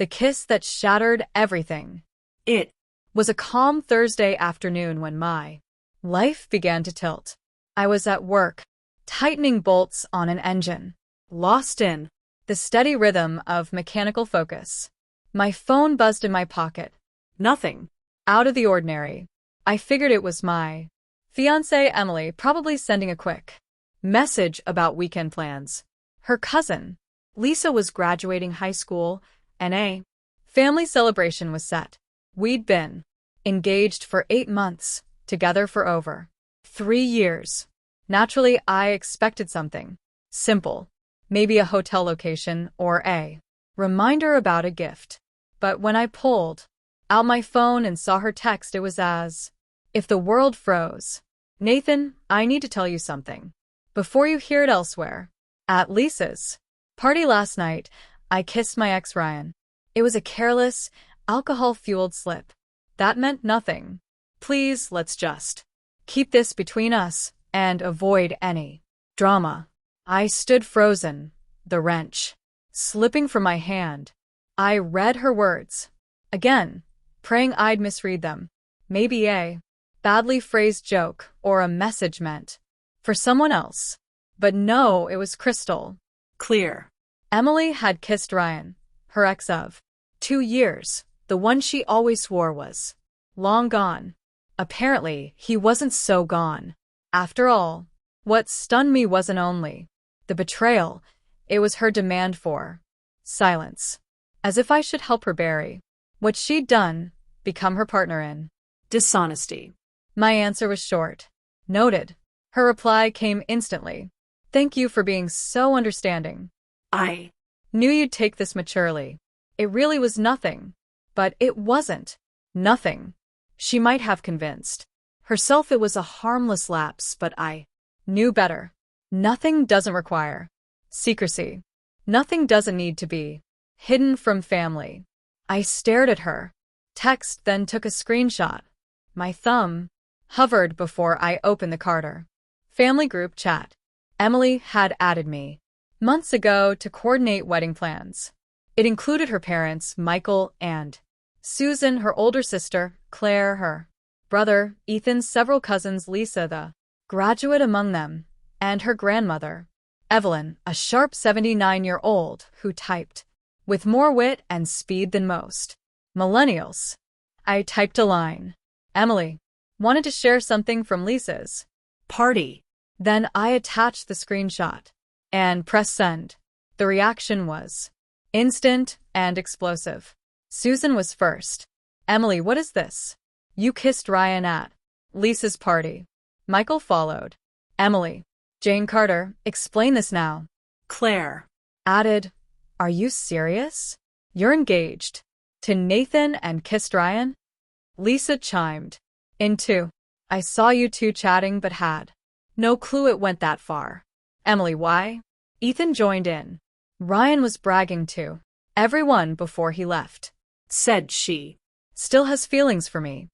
The kiss that shattered everything. It was a calm Thursday afternoon when my life began to tilt. I was at work, tightening bolts on an engine, lost in the steady rhythm of mechanical focus. My phone buzzed in my pocket. Nothing out of the ordinary. I figured it was my fiancée Emily, probably sending a quick message about weekend plans. Her cousin, Lisa, was graduating high school, and a family celebration was set. We'd been engaged for 8 months, together for over 3 years. Naturally, I expected something simple, maybe a hotel location or a reminder about a gift. But when I pulled out my phone and saw her text, it was as if the world froze. Nathan, I need to tell you something before you hear it elsewhere. At Lisa's party last night, I kissed my ex Ryan. It was a careless, alcohol-fueled slip. That meant nothing. Please, let's just keep this between us and avoid any drama. I stood frozen, the wrench slipping from my hand. I read her words again, praying I'd misread them. Maybe a badly phrased joke or a message meant for someone else. But no, it was crystal clear. Emily had kissed Ryan, her ex of 2 years, the one she always swore was long gone. Apparently, he wasn't so gone. After all, what stunned me wasn't only the betrayal, it was her demand for silence. As if I should help her bury what she'd done, become her partner in dishonesty. My answer was short. Noted. Her reply came instantly. Thank you for being so understanding. I knew you'd take this maturely. It really was nothing. But it wasn't nothing. She might have convinced herself it was a harmless lapse, but I knew better. Nothing doesn't require secrecy. Nothing doesn't need to be hidden from family. I stared at her text, then took a screenshot. My thumb hovered before I opened the Carter family group chat. Emily had added me months ago to coordinate wedding plans. It included her parents, Michael and Susan, her older sister, Claire, her brother, Ethan, several cousins, Lisa, the graduate among them, and her grandmother, Evelyn, a sharp 79-year-old who typed with more wit and speed than most millennials. I typed a line. Emily wanted to share something from Lisa's party. Then I attached the screenshot and pressed send. The reaction was instant and explosive. Susan was first. Emily, what is this? You kissed Ryan at Lisa's party. Michael followed. Emily. Jane Carter, explain this now. Claire added, are you serious? You're engaged to Nathan and kissed Ryan? Lisa chimed in too. I saw you two chatting but had no clue it went that far. Emily, why? Ethan joined in. Ryan was bragging to everyone before he left. Said she still has feelings for me.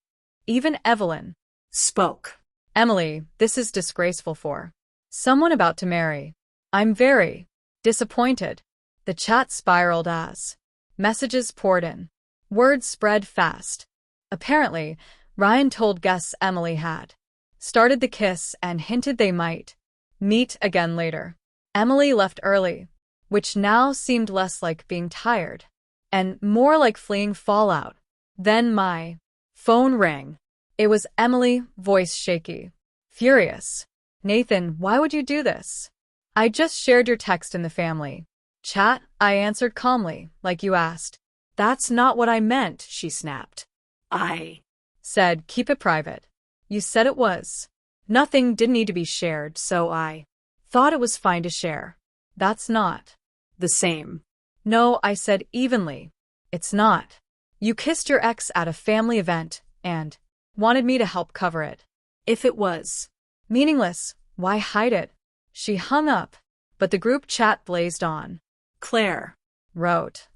Even Evelyn spoke. Emily, this is disgraceful for someone about to marry. I'm very disappointed. The chat spiraled as messages poured in. Word spread fast. Apparently, Ryan told guests Emily had started the kiss and hinted they might meet again later. Emily left early, which now seemed less like being tired and more like fleeing fallout. Then my phone rang. It was Emily, voice shaky, furious. Nathan, why would you do this? I just shared your text in the family chat, I answered calmly, like you asked. That's not what I meant, she snapped. I said, keep it private. You said it was. Nothing didn't need to be shared, so I thought it was fine to share. That's not the same. No, I said evenly. It's not. You kissed your ex at a family event and wanted me to help cover it. If it was meaningless, why hide it? She hung up, but the group chat blazed on. Claire wrote,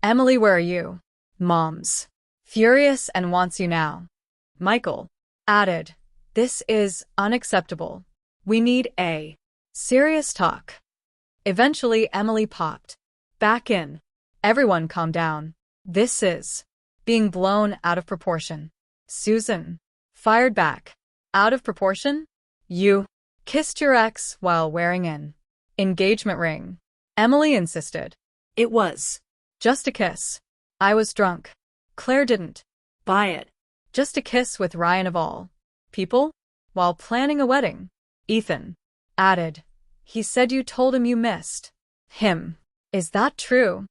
Emily, where are you? Mom's furious and wants you now. Michael added, this is unacceptable. We need a serious talk. Eventually, Emily popped back in. Everyone calm down. This is being blown out of proportion. Susan fired back. Out of proportion? You kissed your ex while wearing an engagement ring. Emily insisted. It was Just a kiss. I was drunk. Claire didn't buy it. just a kiss with Ryan of all people while planning a wedding. Ethan added. He said you told him you missed him. Is that true?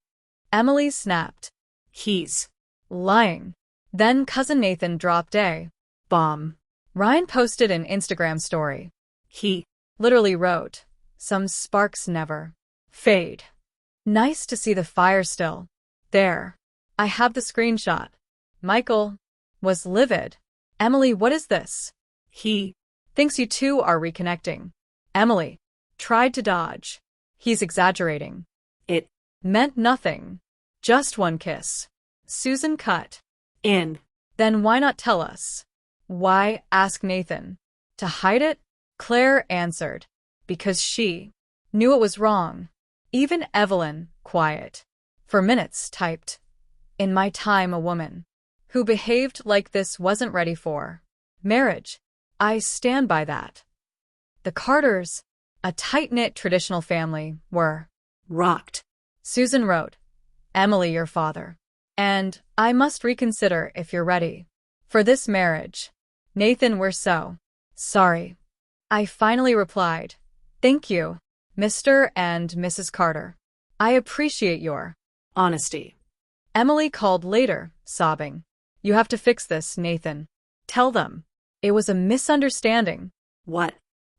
Emily snapped. He's Lying. Then cousin Nathan dropped a bomb. Ryan posted an Instagram story. He Literally wrote, "Some sparks never fade. Nice to see the fire still. There. I have the screenshot." Michael was livid. Emily, what is this? he Thinks you two are reconnecting. Emily tried to dodge. He's exaggerating. it Meant nothing. Just one kiss. Susan cut. in Then why not tell us? Why ask Nathan? To hide it? Claire answered. Because she knew it was wrong. Even Evelyn, quiet for minutes, typed. In my time, a woman who behaved like this wasn't ready for marriage. I stand by that. The Carters, a tight-knit traditional family, were rocked. Susan wrote, Emily, your father. And I must reconsider if you're ready for this marriage. Nathan, we're so sorry. I finally replied, thank you, Mr. and Mrs. Carter. I appreciate your Honesty. Emily called later, sobbing. You have to fix this, Nathan. Tell them. It was a misunderstanding. What?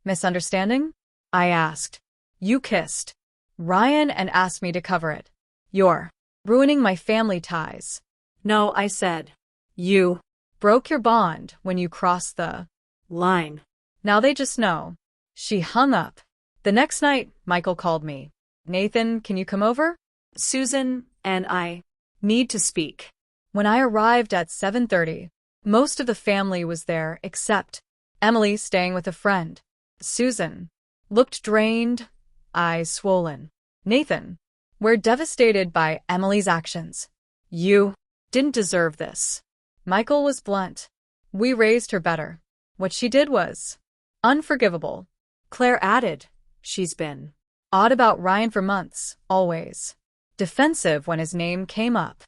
Misunderstanding? I asked. You kissed Ryan and asked me to cover it. You're ruining my family ties. No, I said. You broke your bond when you crossed the line. Now they just know. She hung up. The next night, Michael called me. Nathan, can you come over? Susan and I need to speak. When I arrived at 7:30, most of the family was there except Emily staying with a friend. Susan looked drained, eyes swollen. Nathan, we're devastated by Emily's actions. You didn't deserve this. Michael was blunt. We raised her better. What she did was unforgivable. Claire added, she's been odd about Ryan for months, always defensive when his name came up.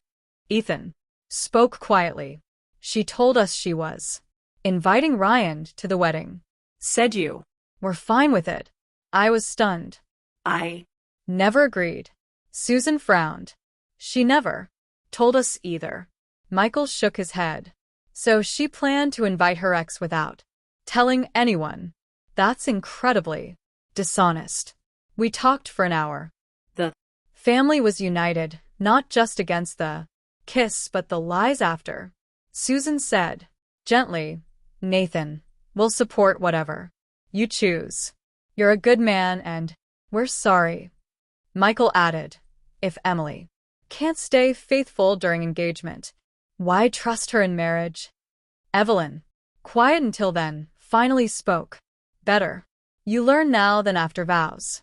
Ethan spoke quietly. She told us she was inviting Ryan to the wedding. Said you were fine with it. I was stunned. I never agreed. Susan frowned. She never told us either. Michael shook his head. So she planned to invite her ex without telling anyone. That's incredibly dishonest. We talked for an hour. The family was united, not just against the kiss but the lies after. Susan said, gently, Nathan, we'll support whatever you choose. You're a good man and we're sorry. Michael added, if Emily can't stay faithful during engagement, why trust her in marriage? Evelyn, quiet until then, finally spoke. Better you learn now than after vows.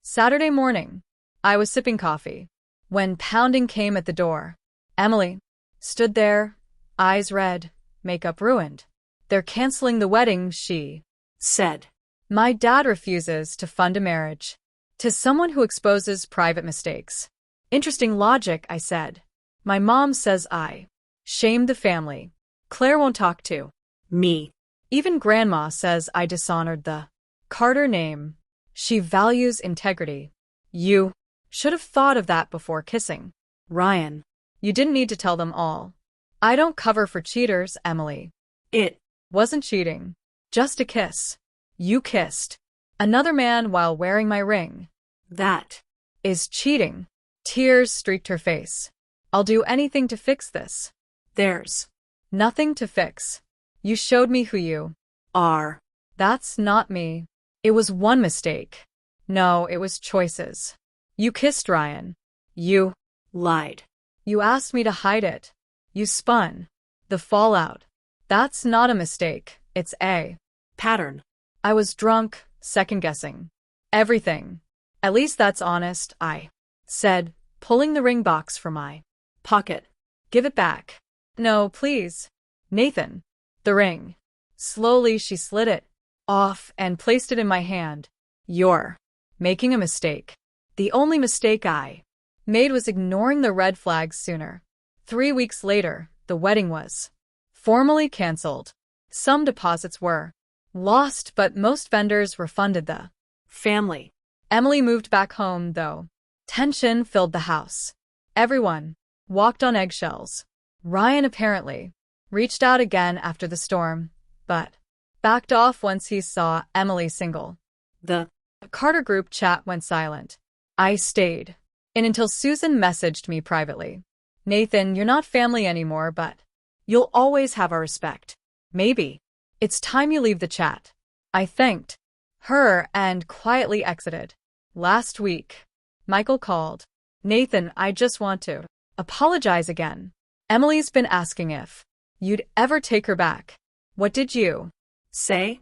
Saturday morning, I was sipping coffee when pounding came at the door. Emily stood there, eyes red, makeup ruined. They're canceling the wedding, she said. My dad refuses to fund a marriage to someone who exposes private mistakes. Interesting logic, I said. My mom says I shamed the family. Claire won't talk to me. Even Grandma says I dishonored the Carter name. She values integrity. You should have thought of that before kissing Ryan. You didn't need to tell them all. I don't cover for cheaters, Emily. It wasn't cheating. Just a kiss. You kissed another man while wearing my ring. That is cheating. Tears streaked her face. I'll do anything to fix this. There's nothing to fix. You showed me who you are. That's not me. It was one mistake. No, it was choices. You kissed Ryan. You lied. You asked me to hide it. You spun the fallout. That's not a mistake. It's a pattern. I was drunk, second-guessing everything. At least that's honest, I said, pulling the ring box from my pocket. Give it back. No, please. Nathan. The ring. Slowly she slid it off and placed it in my hand. You're making a mistake. The only mistake I made was ignoring the red flags sooner. 3 weeks later, the wedding was formally canceled. Some deposits were lost, but most vendors refunded the family. Emily moved back home, though. Tension filled the house. Everyone walked on eggshells. Ryan apparently reached out again after the storm, but backed off once he saw Emily single. The Carter group chat went silent. I stayed in until Susan messaged me privately. Nathan, you're not family anymore, but you'll always have our respect. Maybe it's time you leave the chat. I thanked her and quietly exited. Last week, Michael called. Nathan, I just want to apologize again. Emily's been asking if you'd ever take her back. What did you say?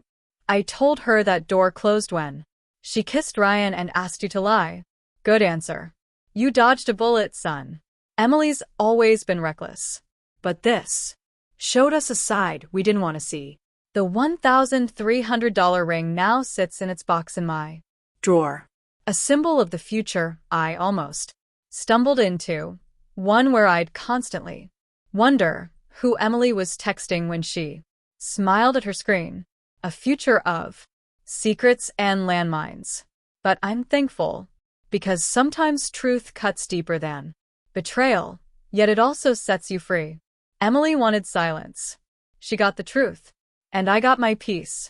I told her that door closed when she kissed Ryan and asked you to lie. Good answer. You dodged a bullet, son. Emily's always been reckless. But this showed us a side we didn't want to see. The $1,300 ring now sits in its box in my drawer. A symbol of the future I almost stumbled into, one where I'd constantly wonder who Emily was texting when she smiled at her screen. A future of secrets and landmines. But I'm thankful, because sometimes truth cuts deeper than betrayal, yet it also sets you free. Emily wanted silence. She got the truth. And I got my peace.